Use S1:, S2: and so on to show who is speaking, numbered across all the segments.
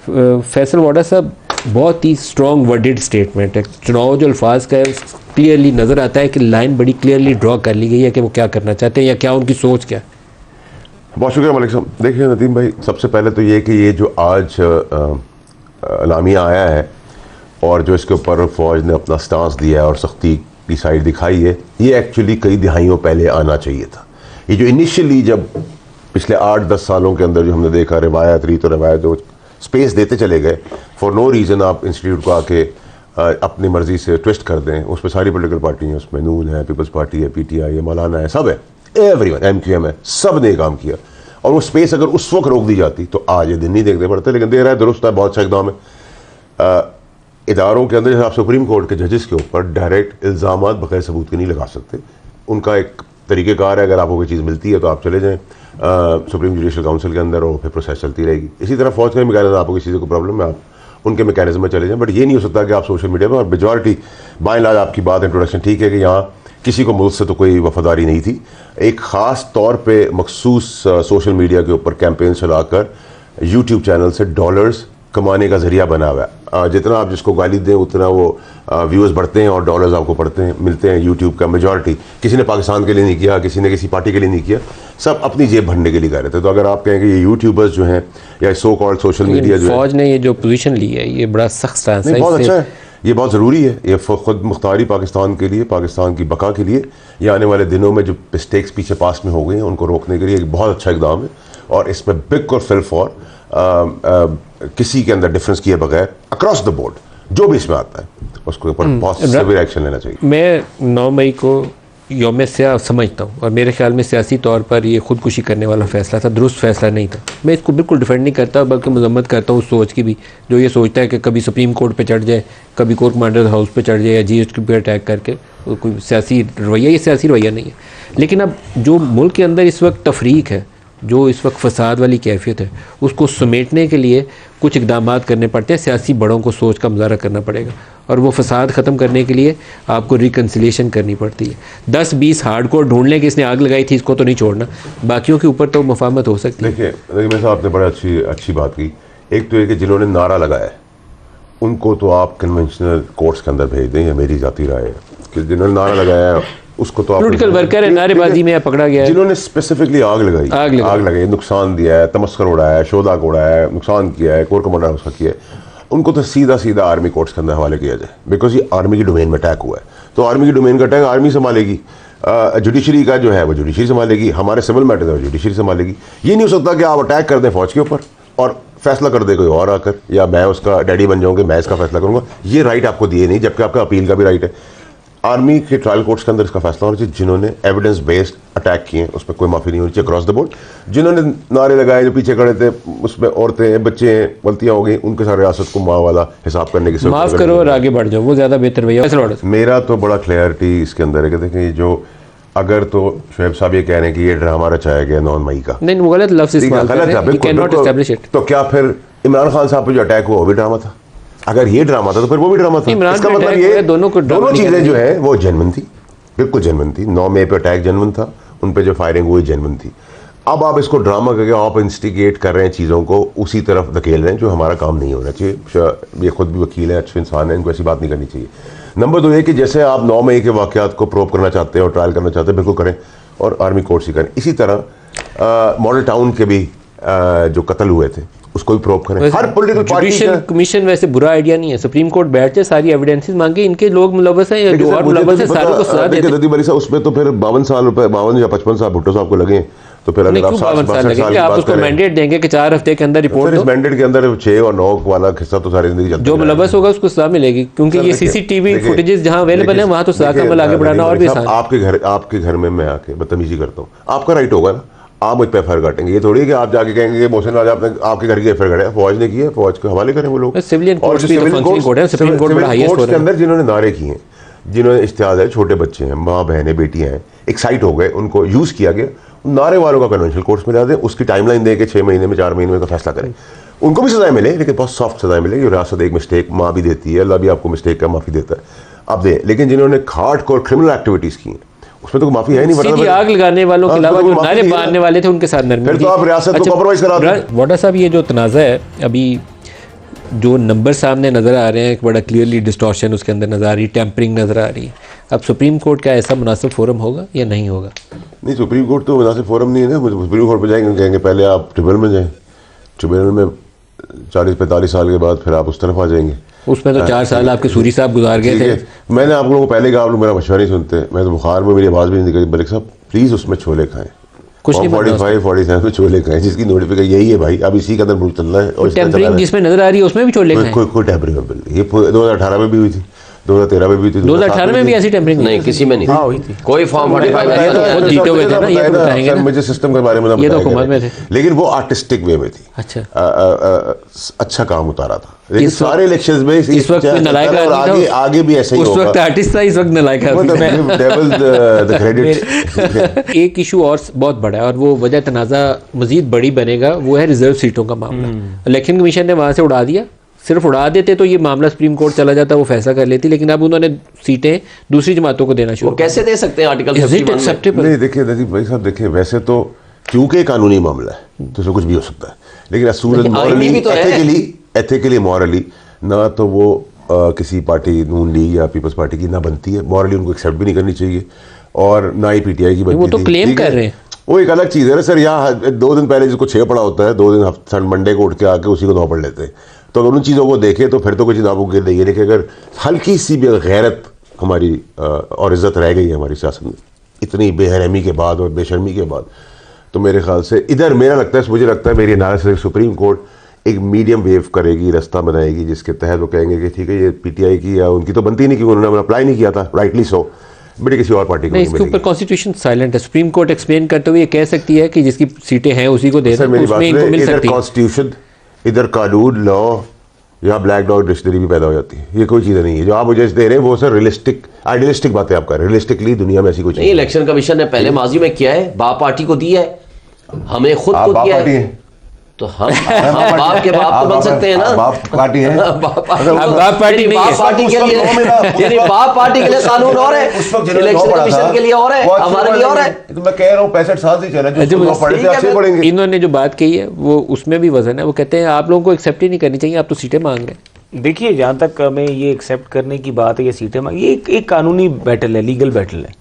S1: फैसल वाडा साहब, बहुत ही strong worded statement है। चुनाव जो अल्फाज का है क्लियरली नज़र आता है कि लाइन बड़ी क्लियरली ड्रॉ कर ली गई है कि वो क्या करना चाहते हैं या क्या उनकी सोच क्या है।
S2: बहुत शुक्रिया मलिक साहब। देखिए नदीम भाई, सबसे पहले तो ये कि ये जो आज अलामिया आया है और जो इसके ऊपर फ़ौज ने अपना स्टांस दिया है और सख्ती की साइड दिखाई है, ये एक्चुअली कई दिहाइयों पहले आना चाहिए था। ये जो इनिशियली जब पिछले 8-10 सालों के अंदर जो हमने देखा रिवायत रीत और रिवायत जो स्पेस देते चले गए, फॉर नो रीज़न आप इंस्टीट्यूट को आके अपनी मर्ज़ी से ट्विस्ट कर दें। उस पर सारी पोलिटिकल पार्टी हैं, उसमें नून है, पीपल्स पार्टी है, PTI है, मौलाना है, सब है, एवरीवन, MQM है, सब ने काम किया। और वो स्पेस अगर उस वक्त रोक दी जाती तो आज ये दिन नहीं देखने पड़ते। लेकिन दे रहा है, दुरुस्त है, बहुत अच्छा इकदाम है। इदारों के अंदर जैसे आप सुप्रीम कोर्ट के जजेस के ऊपर डायरेक्ट इल्ज़ामात बगैर सबूत के नहीं लगा सकते। उनका एक तरीक़ेकार है, अगर आपको कोई चीज़ मिलती है तो आप चले जाएँ सुप्रीम जुडिशल काउंसिल के अंदर और फिर प्रोसेस चलती रहेगी। इसी तरह फौज का मैकेनिज्म, आपको किसी चीज़ को प्रॉब्लम है आप उनके मैकेनिज्म में चले जाएँ। बट ये नहीं हो सकता कि आप सोशल मीडिया में, और मेजॉरिटी बाय लाज आपकी बात इंट्रोडक्शन ठीक है कि यहाँ किसी को मुल्क से तो कोई वफादारी नहीं थी। एक ख़ास तौर पे मखसूस सोशल मीडिया के ऊपर कैंपेन चलाकर यूट्यूब चैनल से डॉलर्स कमाने का ज़रिया बना हुआ है। जितना आप जिसको गाली दें उतना वो व्यूज़ बढ़ते हैं और डॉलर्स आपको पड़ते हैं, मिलते हैं। यूट्यूब का मेजॉरिटी किसी ने पाकिस्तान के लिए नहीं किया, किसी ने किसी पार्टी के लिए नहीं किया, सब अपनी जेब भरने के लिए कर रहे थे। तो अगर आप कहें कि ये यूट्यूबर्स जो हैं या सो कॉल्ड सोशल मीडिया जो
S1: फौज ने ये जो पोजीशन ली है ये बड़ा सख्त स्टैंड है,
S2: बहुत अच्छा है, ये बहुत ज़रूरी है। ये खुद मुख्तारी पाकिस्तान के लिए, पाकिस्तान की बका के लिए, या आने वाले दिनों में जो मिस्टेक्स पीछे पास में हो गई हैं उनको रोकने के लिए एक बहुत अच्छा इकदाम है। और इसमें बिग और फिल फॉर किसी के अंदर डिफरेंस किए बगैर अक्रॉस द बोर्ड जो भी इसमें आता है उसके ऊपर बहुत सीवियर एक्शन लेना चाहिए।
S1: मैं 9 मई को यौम स्याह समझता हूँ और मेरे ख्याल में सियासी तौर पर ये खुदकुशी करने वाला फैसला था, दुरुस्त फैसला नहीं था। मैं इसको बिल्कुल डिफेंड नहीं करता बल्कि मजम्मत करता हूँ उस सोच की भी जो ये सोचता है कि कभी सुप्रीम कोर्ट पे चढ़ जाए, कभी कोर्ट कमांडर हाउस पे चढ़ जाए या GST पे अटैक करके कोई सियासी रवैया, ये सियासी रवैया नहीं है। लेकिन अब जो मुल्क के अंदर इस वक्त तफरीक है, जो इस वक्त फसाद वाली कैफियत है, उसको समेटने के लिए कुछ इकदाम करने पड़ते हैं। सियासी बड़ों को सोच का मुजाहरा करना पड़ेगा और वो फसाद ख़त्म करने के लिए आपको रिकन्सिलिएशन करनी पड़ती है। 10-20 हार्डकोर ढूंढ लें कि इसने आग लगाई थी, इसको तो नहीं छोड़ना, बाकियों के ऊपर तो मफाहमत हो सकती है।
S2: देखिए मेरे साहब आपने बड़ा अच्छी बात की। एक तो ये कि जिन्होंने नारा लगाया उनको तो आप कन्वेंशनल कोर्ट्स के अंदर भेज दें, ये मेरी जाती राय है कि जिन्होंने नारा लगाया उसको तो
S1: पॉलिटिकल वर्कर है, नारेबाजी में पकड़ा गया है।
S2: जिन्होंने स्पेसिफिकली आग लगाई, नुकसान दिया है, तमस्कर उड़ाया है, शोधा को उड़ाया है, नुकसान किया है, कोर कमांडर उसका किया है, उनको तो सीधा आर्मी कोर्ट्स के अंदर हवाले किया जाए। बिकॉज ये आर्मी की डोमेन में अटैक हुआ है, तो आर्मी की डोमेन का अटैक आर्मी संभालेगी, जुडिशरी का जो है वो जुडिशरी संभालेगी, हमारे सिविल मैटर है जुडिशरी संभालेगी। ये नहीं हो सकता कि आप अटैक कर दें फौज के ऊपर और फैसला कर दे कोई और आकर, या मैं उसका डैडी बन जाऊँगा, मैं इसका फैसला करूँगा। ये राइट आपको दिए नहीं, जबकि आपका अपील का भी राइट है। आर्मी के ट्रायल कोर्ट्स के अंदर इसका फैसला होना चाहिए। जिन्होंने एविडेंस बेस्ड अटैक किए हैं उसमें कोई माफ़ी नहीं होनी चाहिए अक्रॉस द बोर्ड। जिन्होंने नारे लगाए, जो पीछे खड़े थे, उसमें औरतें बच्चे हैं, गलतियाँ हो गई, उनके सारे रियासत को माँ वाला हिसाब करने की
S1: माफ़ करो और आगे बढ़ जाओ, वो ज़्यादा बेहतर भैया।
S2: मेरा तो बड़ा क्लैरिटी इसके अंदर है कि देखिए जो अगर तो शुएब साहब ये कह रहे हैं कि ये ड्रामा रचाया गया 9 मई का,
S1: नहीं वो गलत लफ्ज़ इस्तेमाल कर रहे हैं, you cannot establish it।
S2: तो क्या फिर इमरान खान साहब पर जो अटैक हुआ वो भी ड्रामा था? अगर ये ड्रामा था तो फिर वो भी ड्रामा था। इसका मतलब ये दोनों चीज़ें जो है वो जेन्युइन थी, बिल्कुल जेन्युइन थी। 9 मई पे अटैक जेन्युइन था, उन पे जो फायरिंग हुई जेन्युइन थी। अब आप इसको ड्रामा करके आप इंस्टिगेट कर रहे हैं, चीज़ों को उसी तरफ धकेल रहे हैं जो हमारा काम नहीं होना चाहिए। ये खुद भी वकील है, अच्छे इंसान है, इनको ऐसी बात नहीं करनी चाहिए। नंबर 2 ये कि जैसे आप 9 मई के वाक़यात को प्रोब करना चाहते हैं और ट्रायल करना चाहते हैं, बिल्कुल करें और आर्मी कोर्ट्स ही करें। इसी तरह मॉडल टाउन के भी जो कत्ल हुए थे उसको भी प्रोब करें। हर पॉलिटिकल
S1: जुडिशियल कमीशन वैसे बुरा आइडिया नहीं है, सुप्रीम कोर्ट बैठे सारी एविडेंसेस मांगे, इनके लोग मुलव्वस हैं या जो और मुलव्वस हैं सारों को सजा देते हैं।
S2: उसमें तो फिर 52 या 55 साल भुट्टो साहब को लगे, तो फिर अगर आप
S1: 62 साल लगेंगे, आप उसको मैंडेट देंगे कि 4 हफ्ते के अंदर रिपोर्ट दो।
S2: इस मैंडेट के अंदर 6 और 9 वाला हिस्सा तो सारी जिंदगी
S1: जो मुलव्वस होगा उसको सजा मिलेगी, क्योंकि ये CCTV फुटेजेस जहां अवेलेबल है वहां तो सजा का अमल आगे बढ़ाना और भी आसान।
S2: आपके घर में मैं आके बदतमीजी करता हूँ, आपका राइट होगा ना, आप मुझ पर एफआईआर काटेंगे। ये थोड़ी कि आप जाके कहेंगे कि मोहसिन राजा आपने आपके घर की एफआईआर काटा, फौज ने की है, फौज के हवाले करें वो लोग।
S1: सिविलियन कोर्ट्स भी तो फंक्शनिंग कोर्ट है, सुप्रीम कोर्ट बड़ा हाईएस्ट कोर्ट
S2: के अंदर जिन्होंने नारे किए हैं, जिन्होंने इश्तिहाद है, छोटे बच्चे हैं, माँ बहनें बेटियां हैं, एक्साइट हो गए, उनको यूज़ किया गया, नारे वालों का कन्वेंशनल कोर्ट्स में ला दें, उसकी टाइमलाइन दे के 6 महीने में 4 महीने में का फैसला करें। उनको भी सजाएं मिले, लेकिन बहुत सॉफ्ट सजाएं मिले। रियासत एक मिस्टेक माँ भी देती है, अल्लाह भी आपको मिस्टेक का माफ़ी देता है, आप दें। लेकिन जिन्होंने हार्डकोर क्रिमिनल एक्टिविटीज़ की हैं उसमें तो माफी है नहीं।
S1: सीधी आग लगाने वालों के अलावा जो नारे बांधने वाले थे उनके साथ नरमी।
S2: फिर तो आप रियासत को कॉम्प्रोमाइज करा दें।
S1: वाडा साहब, ये जो तनाज़ा है अभी जो नंबर सामने नज़र आ रहे हैं, एक बड़ा क्लियरली डिस्टॉर्शन उसके अंदर नज़र आ रही है, टेम्परिंग नज़र आ रही है। अब सुप्रीम कोर्ट का ऐसा मुनासिब फोरम होगा या नहीं होगा?
S2: नहीं, सुप्रीम कोर्ट तो मुनासिब फोरम नहीं है ना। सुप्रीम कोर्ट पर जाएंगे, कहेंगे पहले आप ट्रिब्यूनल में जाएं, ट्रिब्यूनल में 40-45 साल के बाद फिर आप उस तरफ आ जाएंगे।
S1: उसमें तो 4 साल आपके सूरी साहब गुजार गए थे।
S2: मैंने आप लोगों को पहले कहा, आप लोग मेरा मशवरा नहीं सुनते। मैं तो बुखार में, मेरी आवाज़ भी नहीं निकली। मलिक साहब प्लीज़ उसमें छोले खाएं,
S1: कुछ नहीं
S2: 45-47 में छोले खाएं, जिसकी नोटिफिकेशन यही है भाई। अब इसी का अंदर मुल्क चल रहा है। और
S1: टेम्परिंग जिसमें नजर आ रही है उसमें भी छोले खाएं।
S2: कोई टेम्परिंग बिल, ये 2018 में भी हुई थी, 2013 में भी थी,
S1: 2018 में भी ऐसी टेम्परिंग
S3: नहीं, किसी में नहीं
S1: हुई थी।
S3: कोई फॉर्म 45
S1: बहुत जीते हुए थे ना, ये तो बताएंगे ना।
S2: मुझे सिस्टम के बारे में
S1: ये तो हुकूमत में थे,
S2: लेकिन वो आर्टिस्टिक वे में थी।
S1: अच्छा,
S2: अच्छा काम उतारा था। लेकिन सारे इलेक्शंस में
S1: इस वक्त नलायक
S2: आगे भी ऐसा ही होगा।
S1: उस वक्त आर्टिस्ट था, इस वक्त नलायक है। एक इशू और बहुत बड़ा है और वो वजह तनाज़ा मजीद बड़ी बनेगा, वो है रिजर्व सीटों का मामला। इलेक्शन कमीशन ने वहाँ से उड़ा दिया। सिर्फ उड़ा देते तो ये मामला सुप्रीम कोर्ट चला जाता, वो फैसला कर लेती, लेकिन अब उन्होंने सीटें दूसरी जमातों को देना शुरू।
S3: कैसे दे सकते हैं आर्टिकल 51 में?
S2: नहीं, देखिए नदीम भाई साहब, देखिए वैसे तो क्योंकि कानूनी मामला है तो उसमें कुछ भी हो सकता है, लेकिन असूलन मॉरली, एथिकली मॉरली ना तो वो किसी पार्टी, नून लीग या पीपल्स पार्टी की ना बनती है। मॉरली उनको एक्सेप्ट भी नहीं करनी चाहिए और ना ही पीटीआई की बनती है।
S1: वो तो क्लेम कर रहे हैं,
S2: वो एक अलग चीज़ है ना सर। यहाँ 2 दिन पहले जिसको 6 पड़ा होता है, 2 दिन मंडे को उठ के आके उसी को 9 पढ़ लेते हैं। तो अगर उन चीज़ों को देखें तो फिर तो कुछ नामुमकिन नहीं है। लेकिन अगर हल्की सी भी गैरत हमारी और इज़्ज़त रह गई है हमारी सियासत में इतनी बेरहमी के बाद और बेशर्मी के बाद, तो मेरे ख्याल से इधर मुझे लगता है मेरी एनालिसिस, सुप्रीम कोर्ट एक मीडियम वेव करेगी, रास्ता बनाएगी जिसके तहत वो कहेंगे कि ठीक है ये पीटीआई की या उनकी तो बनती नहीं, क्योंकि उन्होंने अप्लाई नहीं किया था, राइटली सो, बट किसी और पार्टी को नहीं।
S1: इसके ऊपर कॉन्स्टिट्यूशन साइलेंट है। सुप्रीम कोर्ट एक्सप्लेन करते हुए ये कह सकती है कि जिसकी सीटें हैं उसी को दे दो, उसमें इनको मिल सकती है।
S2: कॉन्स्टिट्यूशन, इधर कानून, लॉ, या ब्लैक डॉग डिक्शनरी भी पैदा हो जाती है। ये कोई चीज़ नहीं है जो आप मुझे दे रहे हैं, वो सर रियलिस्टिक आइडियलिस्टिक बातें आप कर रहे हैं। रियलिस्टिकली दुनिया में ऐसी कुछ
S3: नहीं। इलेक्शन कमीशन ने पहले माजी में किया है, बाप पार्टी को दिया है, हमने खुद को दिया है, तो हम बाप के बाप तो बन सकते हैं ना।
S2: बाप पार्टी है,
S1: बाप पार्टी नहीं है।
S3: बाप पार्टी के लिए, यानी बाप पार्टी के लिए कानून और है, इलेक्शन कमीशन के लिए और है, हमारे लिए और है।
S2: तो मैं कह रहा हूँ 65 साल से चला, जो पढ़े थे आपसे पढ़ेंगे।
S1: इन्होंने जो बात कही है वो उसमें भी वजन है। वो कहते हैं आप लोगों को एक्सेप्ट ही नहीं करनी चाहिए, आप तो सीटें मांग रहे हैं।
S4: देखिए, जहाँ तक हमें ये एक्सेप्ट करने की बात है, ये सीटें मांग, ये एक कानूनी बैटल है, लीगल बैटल है।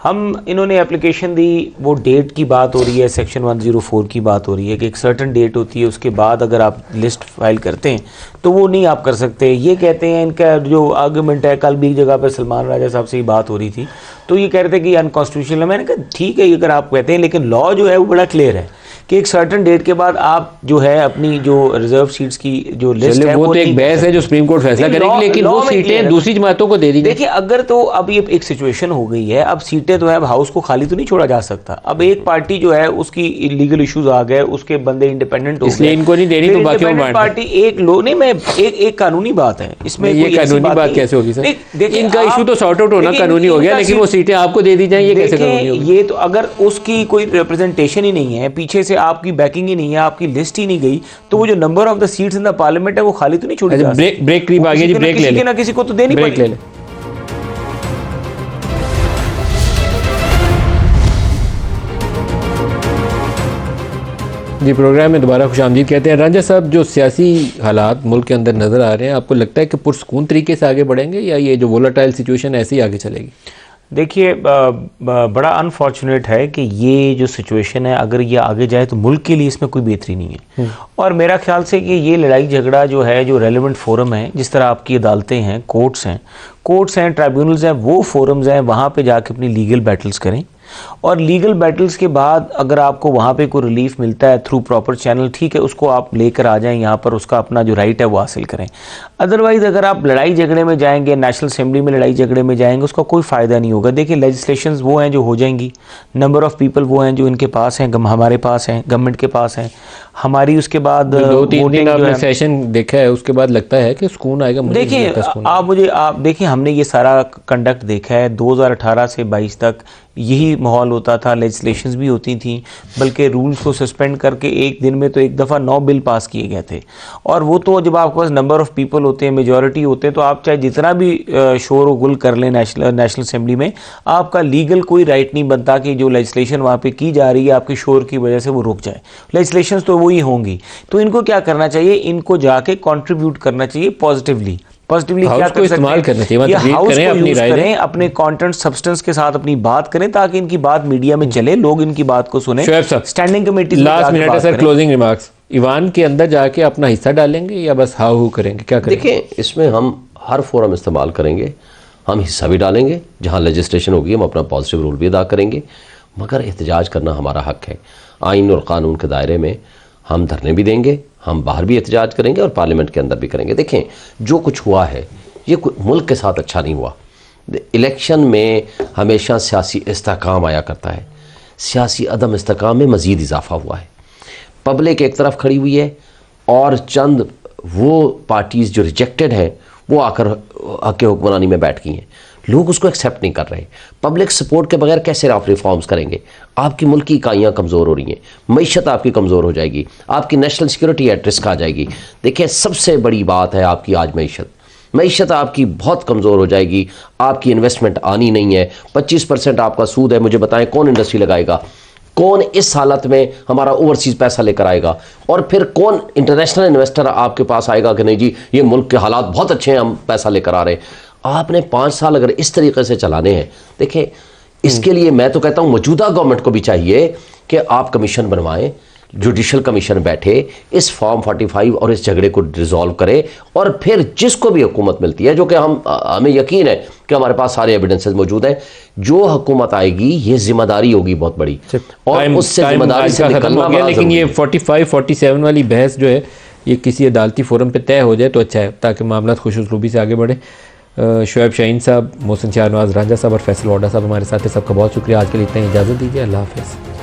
S4: इन्होंने एप्लीकेशन दी, वो डेट की बात हो रही है, सेक्शन 104 की बात हो रही है कि एक सर्टन डेट होती है, उसके बाद अगर आप लिस्ट फाइल करते हैं तो वो नहीं आप कर सकते। ये कहते हैं, इनका जो आर्गूमेंट है, कल भी एक जगह पर सलमान राजा साहब से ही बात हो रही थी, तो ये कह रहे थे कि अनकॉन्स्टिट्यूशनल है। मैंने कहा ठीक है अगर आप कहते हैं, लेकिन लॉ जो है वो बड़ा क्लियर है कि एक सर्टन डेट के बाद आप जो है अपनी जो रिजर्व सीट्स की जो लिस्ट है,
S1: वो तो एक बहस है जो सुप्रीम कोर्ट फैसला करेगी, लेकिन वो सीटें दूसरी जमातों को दे दी।
S4: देखिए, अगर तो अब ये एक सिचुएशन हो गई है, अब सीटें तो है, अब हाउस को खाली तो नहीं छोड़ा जा सकता। अब एक पार्टी जो है उसकी लीगल इश्यूज आ गए, उसके बंदे इंडिपेंडेंट हो गए,
S1: इसलिए इनको नहीं देनी, तो बाकी
S4: पार्टी एक लो नहीं, मैं एक कानूनी बात है इसमें।
S1: ये कानूनी बात कैसे होगी सर? देखिए, इनका इशू तो सॉर्ट आउट होना कानूनी हो गया, लेकिन वो सीटें आपको दे दी जाएं, ये कैसे कानूनी होगी?
S4: ये तो अगर उसकी कोई रिप्रेजेंटेशन ही नहीं है, पीछे से आपकी बैकिंग नहीं है, आपकी लिस्ट ही नहीं गई, तो वो जो number of the seats in the parliament है वो खाली तो नहीं छोड़ी जा सकती।
S1: ब्रेक करीब आ गया जी, ब्रेक ले ले,
S4: ना किसी को तो देनी
S1: ब्रेक ले ले। जी, प्रोग्राम में दोबारा खुशामदीद कहते हैं। रंजा साहब, जो सियासी हालात मुल्क के अंदर नज़र आ रहे हैं, आपको लगता है कि पुरसकून तरीके से आगे बढ़ेंगे या ये जो वोलाटाइल सिचुएशन ऐसे ही आगे चलेगी?
S4: देखिए, बड़ा अनफॉर्चुनेट है कि ये जो सिचुएशन है, अगर ये आगे जाए तो मुल्क के लिए इसमें कोई बेहतरी नहीं है। और मेरा ख्याल से कि ये लड़ाई झगड़ा जो है, जो रेलेवेंट फोरम है, जिस तरह आपकी अदालतें हैं, कोर्ट्स हैं, ट्राइब्यूनल्स हैं, वो फोरम्स हैं, वहाँ पे जाके अपनी लीगल बैटल्स करें। और लीगल बैटल्स के बाद अगर आपको वहाँ पे कोई रिलीफ मिलता है थ्रू प्रॉपर चैनल, ठीक है, उसको आप लेकर आ जाएं यहाँ पर, उसका अपना जो राइट है वो हासिल करें। अदरवाइज़ अगर आप लड़ाई झगड़े में जाएंगे, नेशनल असेंबली में लड़ाई झगड़े में जाएंगे, उसका कोई फ़ायदा नहीं होगा। देखिए, लेजिस्लेशंस वो हैं जो हो जाएंगी, नंबर ऑफ़ पीपल वो हैं जो इनके पास हैं, हमारे पास हैं, गवर्नमेंट के पास हैं, हमारी उसके बाद
S1: 2-3 दिन आपने सेशन देखा है, उसके बाद लगता है कि सुकून आएगा?
S4: देखिए, आप देखिए, हमने ये सारा कंडक्ट देखा है 2018 से 22 तक, यही माहौल होता था, लेजिस्लेशंस भी होती थी, बल्कि रूल्स को सस्पेंड करके एक दिन में तो एक दफ़ा 9 बिल पास किए गए थे। और वो तो जब आपके पास नंबर ऑफ़ पीपल होते हैं, मेजॉरिटी होते हैं, तो आप चाहे जितना भी शोर व गुल कर लें नेशनल असेंबली में, आपका लीगल कोई राइट नहीं बनता कि जो लेजिस्लेशन वहाँ पे की जा रही है आपके शोर की वजह से वो रुक जाए। लेजिस्लेशन तो वही होंगी। तो इनको क्या करना चाहिए, इनको जाके कंट्रीब्यूट करना चाहिए पॉजिटिवली क्या कर
S1: इस्तेमाल करना चाहिए,
S4: ये हाउस
S1: करें,
S4: को
S1: अपनी
S4: यूज
S1: राय
S4: करें, अपने कंटेंट सब्सटेंस के साथ अपनी बात करें ताकि इनकी बात मीडिया में चले, लोग इनकी बात को सुने।
S1: शोएब साहब,
S4: स्टैंडिंग कमेटी
S1: लास्ट मिनट है सर, क्लोजिंग रिमार्क्स। ईवान के अंदर जाके अपना हिस्सा डालेंगे या बस हाउ हू करेंगे, क्या करेंगे?
S3: देखिए, इसमें हम हर फोरम इस्तेमाल करेंगे, हम हिस्सा भी डालेंगे, जहाँ लेजिस्लेशन होगी हम अपना पॉजिटिव रोल भी अदा करेंगे, मगर एहतजाज करना हमारा हक है। आइन और क़ानून के दायरे में हम धरने भी देंगे, हम बाहर भी एहतजाज करेंगे और पार्लियामेंट के अंदर भी करेंगे। देखें, जो कुछ हुआ है ये मुल्क के साथ अच्छा नहीं हुआ। इलेक्शन में हमेशा सियासी इस्तेहकाम आया करता है, सियासी अदम इस्तेहकाम में मज़ीद इजाफा हुआ है। पब्लिक एक तरफ खड़ी हुई है और चंद वो पार्टीज़ जो रिजेक्टेड हैं वो आकर हक़ हुक्मरानी में बैठ गई हैं। लोग उसको एक्सेप्ट नहीं कर रहे। पब्लिक सपोर्ट के बगैर कैसे आप रिफॉर्म्स करेंगे? आपकी मुल्क की इकाइयाँ कमज़ोर हो रही हैं, मईशत आपकी कमज़ोर हो जाएगी, आपकी नेशनल सिक्योरिटी एट रिस्क आ जाएगी। देखिए, सबसे बड़ी बात है आपकी आज मईशत आपकी बहुत कमज़ोर हो जाएगी, आपकी इन्वेस्टमेंट आनी नहीं है। 25% आपका सूद है, मुझे बताएं कौन इंडस्ट्री लगाएगा? कौन इस हालत में हमारा ओवरसीज़ पैसा लेकर आएगा? और फिर कौन इंटरनेशनल इन्वेस्टर आपके पास आएगा कि नहीं जी ये मुल्क के हालात बहुत अच्छे हैं, हम पैसा लेकर आ रहे हैं? आपने 5 साल अगर इस तरीके से चलाने हैं, देखें, इसके लिए मैं तो कहता हूँ मौजूदा गवर्नमेंट को भी चाहिए कि आप कमीशन बनवाएं, जुडिशल कमीशन बैठे, इस फॉर्म 45 और इस झगड़े को रिजॉल्व करे, और फिर जिसको भी हुकूमत मिलती है, जो कि हमें यकीन है कि हमारे पास सारे एविडेंसेस मौजूद हैं, जो हुकूमत आएगी ये जिम्मेदारी होगी बहुत बड़ी, और उससे जिम्मेदारी से निकलना बड़ा।
S1: लेकिन ये 45-47 वाली बहस जो है ये किसी अदालती फोरम पे तय हो जाए तो अच्छा है, ताकि मामला खुश उसलूबी से आगे बढ़े। शोएब शाहीन साहब, मोहसिन शाहनवाज रांझा साहब और फैसल वाडा साहब हमारे साथ हैं, सबका बहुत शुक्रिया। आज के लिए इतना ही, इजाज़त दीजिए, अल्लाह हाफ़िज़।